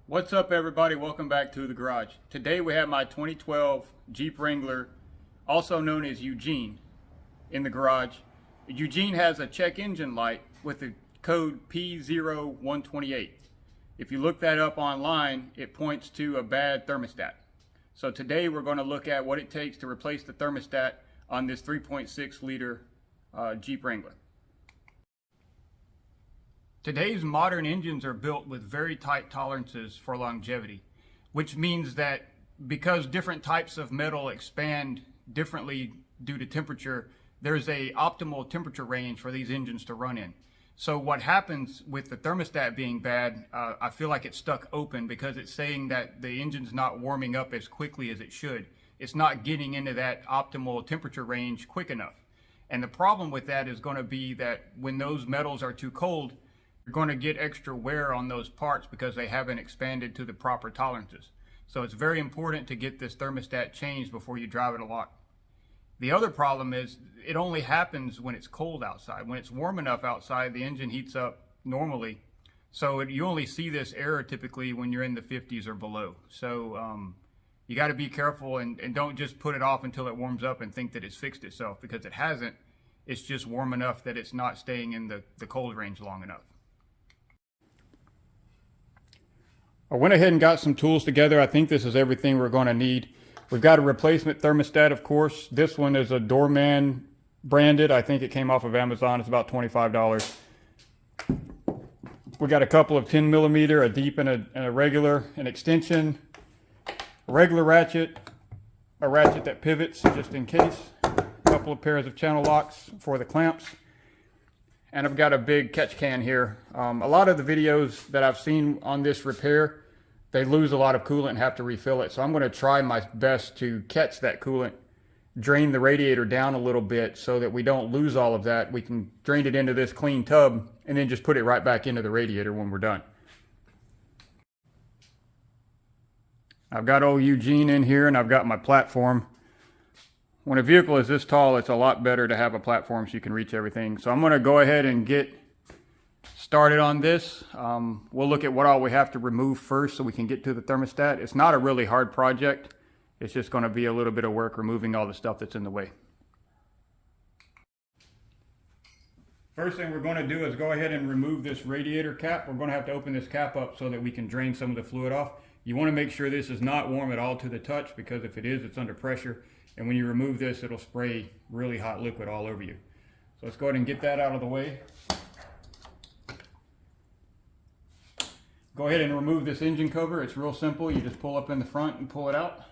What's up, everybody? Welcome back to the garage. Today we have my 2012 Jeep Wrangler, also known as Eugene, in the garage. Eugene has a check engine light with the code P0128. If you look that up online, it points to a bad thermostat. So today we're going to look at what it takes to replace the thermostat on this 3.6 liter Jeep Wrangler. Today's modern engines are built with very tight tolerances for longevity, which means that because different types of metal expand differently due to temperature, there's a optimal temperature range for these engines to run in. So what happens with the thermostat being bad, I feel like it's stuck open because it's saying that the engine's not warming up as quickly as it should. It's not getting into that optimal temperature range quick enough. And the problem with that is going to be that when those metals are too cold, you're going to get extra wear on those parts because they haven't expanded to the proper tolerances. So it's very important to get this thermostat changed before you drive it a lot. The other problem is it only happens when it's cold outside. When it's warm enough outside, the engine heats up normally. So you only see this error typically when you're in the 50s or below. So you got to be careful and don't just put it off until it warms up and think that it's fixed itself, because it hasn't. It's just warm enough that it's not staying in the cold range long enough. I went ahead and got some tools together. I think this is everything we're going to need. We've got a replacement thermostat, of course. This one is a Doorman branded. I think it came off of Amazon. It's about $25. We got a couple of 10 millimeter, a deep and a regular, an extension, a regular ratchet, a ratchet that pivots just in case, a couple of pairs of channel locks for the clamps. And I've got a big catch can here. A lot of the videos that I've seen on this repair, they lose a lot of coolant and have to refill it. So I'm going to try my best to catch that coolant, drain the radiator down a little bit so that we don't lose all of that. We can drain it into this clean tub and then just put it right back into the radiator when we're done. I've got old Eugene in here and I've got my platform. When a vehicle is this tall, it's a lot better to have a platform so you can reach everything. So I'm going to go ahead and get started on this. We'll look at what all we have to remove first so we can get to the thermostat. It's not a really hard project. It's just going to be a little bit of work removing all the stuff that's in the way. First thing we're going to do is go ahead and remove this radiator cap. We're going to have to open this cap up so that we can drain some of the fluid off. You want to make sure this is not warm at all to the touch, because if it is, it's under pressure. And when you remove this, it'll spray really hot liquid all over you. So let's go ahead and get that out of the way. Go ahead and remove this engine cover. It's real simple. You just pull up in the front and pull it out.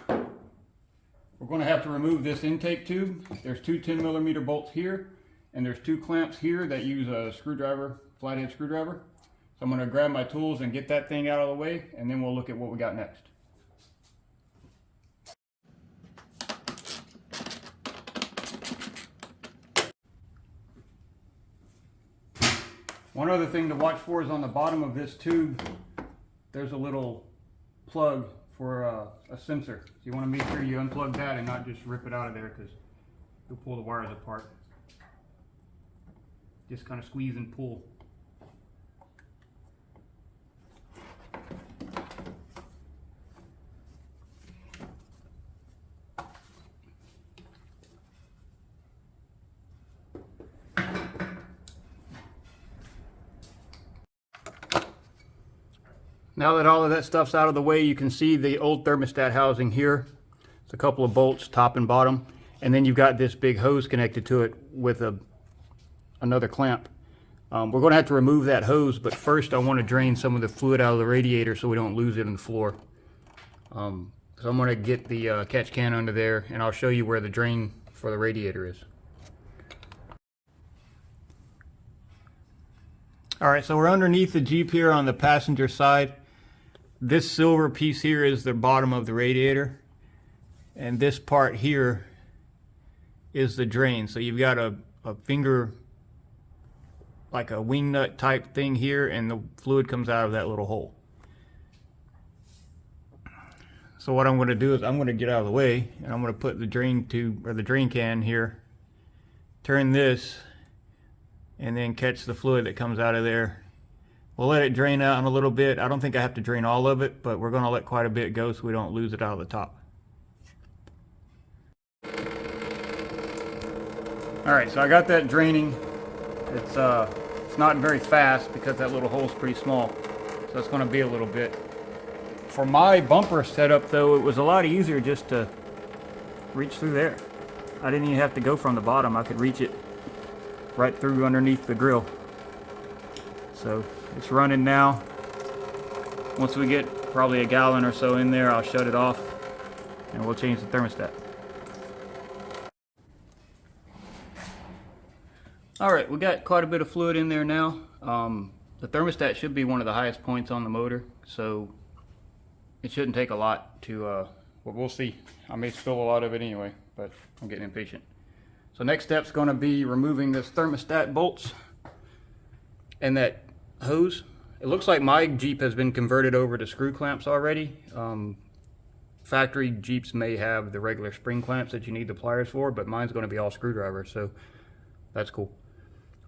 We're going to have to remove this intake tube. There's two 10 millimeter bolts here, and there's two clamps here that use a screwdriver, flathead screwdriver. So I'm going to grab my tools and get that thing out of the way, and then we'll look at what we got next. One other thing to watch for is on the bottom of this tube, there's a little plug for a sensor. So you want to make sure you unplug that and not just rip it out of there, because you'll pull the wires apart. Just kind of squeeze and pull. Now that all of that stuff's out of the way, you can see the old thermostat housing here. It's a couple of bolts, top and bottom. And then you've got this big hose connected to it with another clamp. We're going to have to remove that hose, but first I want to drain some of the fluid out of the radiator so we don't lose it on the floor. So I'm going to get the catch can under there, and I'll show you where the drain for the radiator is. All right, so we're underneath the Jeep here on the passenger side. This silver piece here is the bottom of the radiator, and this part here is the drain. So you've got a finger, like a wing nut type thing here, and the fluid comes out of that little hole. So what I'm going to do is I'm going to get out of the way, and I'm going to put the drain tube or the drain can here, turn this, and then catch the fluid that comes out of there We'll let it drain out in a little bit. I don't think I have to drain all of it, but we're going to let quite a bit go so we don't lose it out of the top. Alright, so I got that draining. It's not very fast because that little hole's pretty small. So it's going to be a little bit. For my bumper setup though, it was a lot easier just to reach through there. I didn't even have to go from the bottom. I could reach it right through underneath the grill. So it's running now. Once we get probably a gallon or so in there, I'll shut it off and we'll change the thermostat. Alright, we got quite a bit of fluid in there now. The thermostat should be one of the highest points on the motor, so it shouldn't take a lot to, well, we'll see. I may spill a lot of it anyway, but I'm getting impatient. So next step's going to be removing this thermostat bolts and that hose. It looks like my Jeep has been converted over to screw clamps already. Factory Jeeps may have the regular spring clamps that you need the pliers for, but mine's going to be all screwdrivers, so that's cool.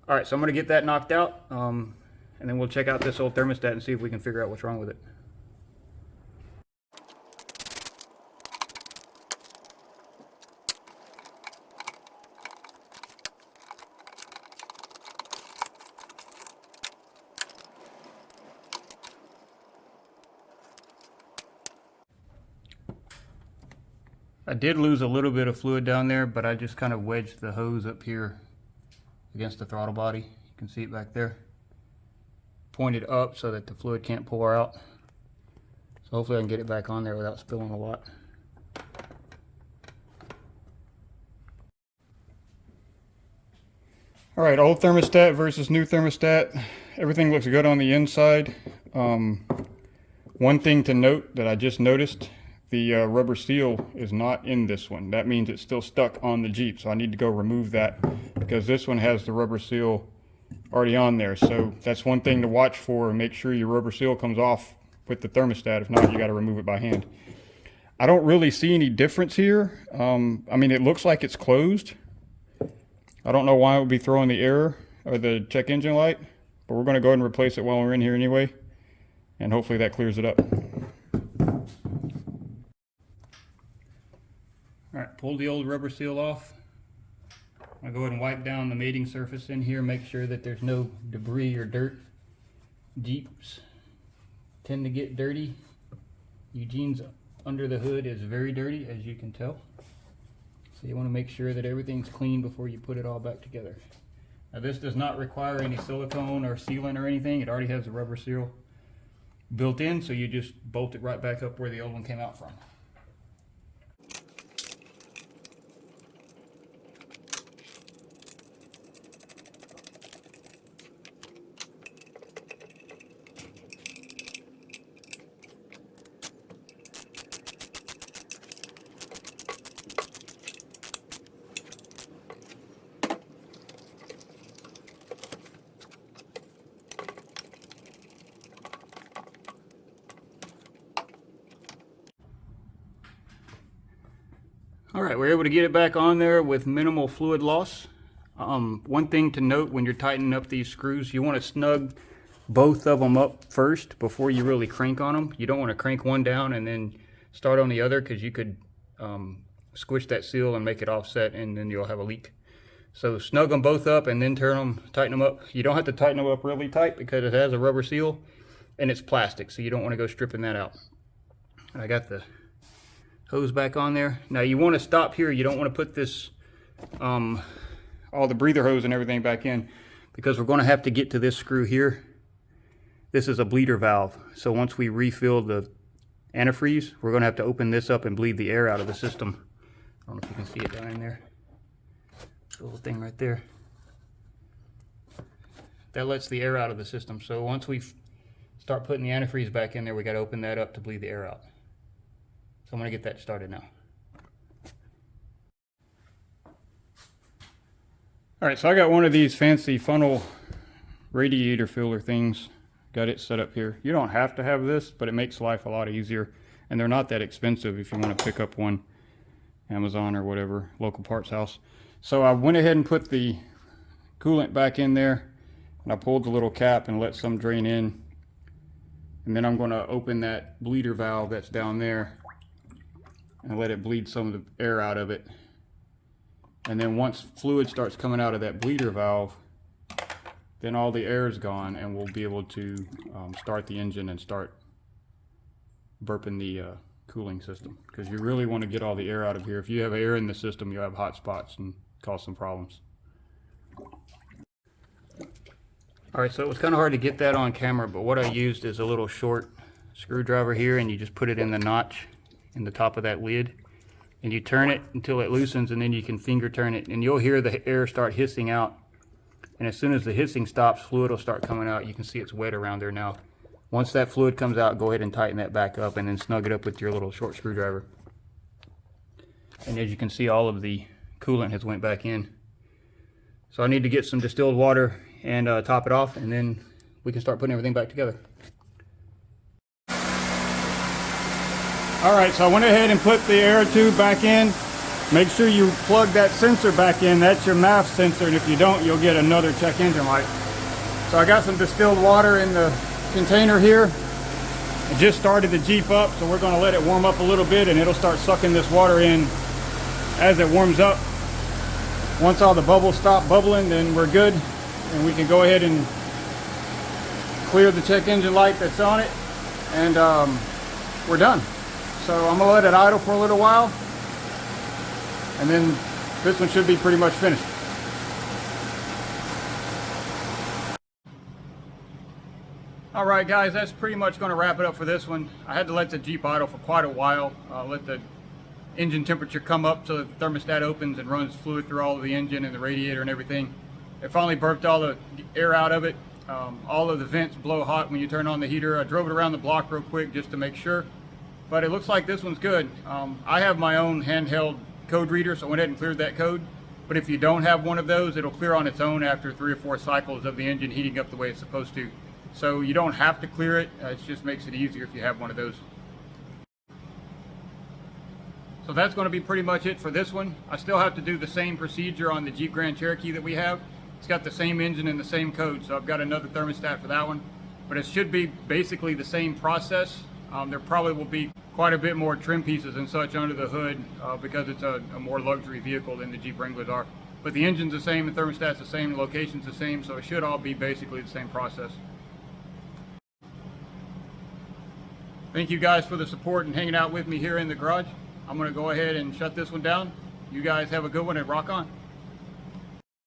Alright, so I'm going to get that knocked out, and then we'll check out this old thermostat and see if we can figure out what's wrong with it. I did lose a little bit of fluid down there, but I just kind of wedged the hose up here against the throttle body. You can see it back there. Pointed up so that the fluid can't pour out. So hopefully I can get it back on there without spilling a lot. Alright, old thermostat versus new thermostat. Everything looks good on the inside. One thing to note that I just noticed, the rubber seal is not in this one. That means it's still stuck on the Jeep, so I need to go remove that because this one has the rubber seal already on there. So that's one thing to watch for, and make sure your rubber seal comes off with the thermostat. If not, you got to remove it by hand. I don't really see any difference here. I mean, it looks like it's closed. I don't know why it would be throwing the error or the check engine light, but we're going to go ahead and replace it while we're in here anyway, and hopefully that clears it up. Alright, pull the old rubber seal off. I'll go ahead and wipe down the mating surface in here, make sure that there's no debris or dirt. Jeeps tend to get dirty. Eugene's under the hood is very dirty, as you can tell. So you want to make sure that everything's clean before you put it all back together. Now this does not require any silicone or sealant or anything. It already has the rubber seal built in, so you just bolt it right back up where the old one came out from. Alright, we're able to get it back on there with minimal fluid loss. One thing to note when you're tightening up these screws, you want to snug both of them up first before you really crank on them. You don't want to crank one down and then start on the other, because you could squish that seal and make it offset, and then you'll have a leak. So snug them both up and then tighten them up. You don't have to tighten them up really tight because it has a rubber seal and it's plastic, so you don't want to go stripping that out. I got the hose back on there. Now you want to stop here. You don't want to put this all the breather hose and everything back in, because we're going to have to get to this screw here. This is a bleeder valve, so once we refill the antifreeze, we're going to have to open this up and bleed the air out of the system. I don't know if you can see it down in there. This little thing right there, that lets the air out of the system. So once we start putting the antifreeze back in there, we got to open that up to bleed the air out. So I'm going to get that started now. Alright, so I got one of these fancy funnel radiator filler things. Got it set up here. You don't have to have this, but it makes life a lot easier. And they're not that expensive if you want to pick up one, Amazon or whatever, local parts house. So I went ahead and put the coolant back in there. And I pulled the little cap and let some drain in. And then I'm going to open that bleeder valve that's down there and let it bleed some of the air out of it. And then once fluid starts coming out of that bleeder valve, then all the air is gone and we'll be able to start the engine and start burping the cooling system. Because you really want to get all the air out of here. If you have air in the system, you'll have hot spots and cause some problems. Alright, so it was kind of hard to get that on camera, but what I used is a little short screwdriver here, and you just put it in the notch in the top of that lid, and you turn it until it loosens, and then you can finger turn it, and you'll hear the air start hissing out. And as soon as the hissing stops, fluid will start coming out. You can see it's wet around there now. Once that fluid comes out, go ahead and tighten that back up, and then snug it up with your little short screwdriver. And as you can see, all of the coolant has went back in. So I need to get some distilled water and top it off, and then we can start putting everything back together. Alright, so I went ahead and put the air tube back in. Make sure you plug that sensor back in. That's your MAF sensor, and if you don't, you'll get another check engine light. So I got some distilled water in the container here. I just started the Jeep up, so we're going to let it warm up a little bit, and it'll start sucking this water in as it warms up. Once all the bubbles stop bubbling, then we're good, and we can go ahead and clear the check engine light that's on it, and we're done. So I'm going to let it idle for a little while, and then this one should be pretty much finished. Alright guys, that's pretty much going to wrap it up for this one. I had to let the Jeep idle for quite a while, let the engine temperature come up so the thermostat opens and runs fluid through all of the engine and the radiator and everything. It finally burped all the air out of it. All of the vents blow hot when you turn on the heater. I drove it around the block real quick just to make sure, but it looks like this one's good. I have my own handheld code reader, so I went ahead and cleared that code. But if you don't have one of those, it'll clear on its own after 3 or 4 cycles of the engine heating up the way it's supposed to. So you don't have to clear it. It just makes it easier if you have one of those. So that's going to be pretty much it for this one. I still have to do the same procedure on the Jeep Grand Cherokee that we have. It's got the same engine and the same code, so I've got another thermostat for that one. But it should be basically the same process. There probably will be quite a bit more trim pieces and such under the hood because it's a more luxury vehicle than the Jeep Wranglers are. But the engine's the same, the thermostat's the same, the location's the same, so it should all be basically the same process. Thank you guys for the support and hanging out with me here in the garage. I'm going to go ahead and shut this one down. You guys have a good one and rock on.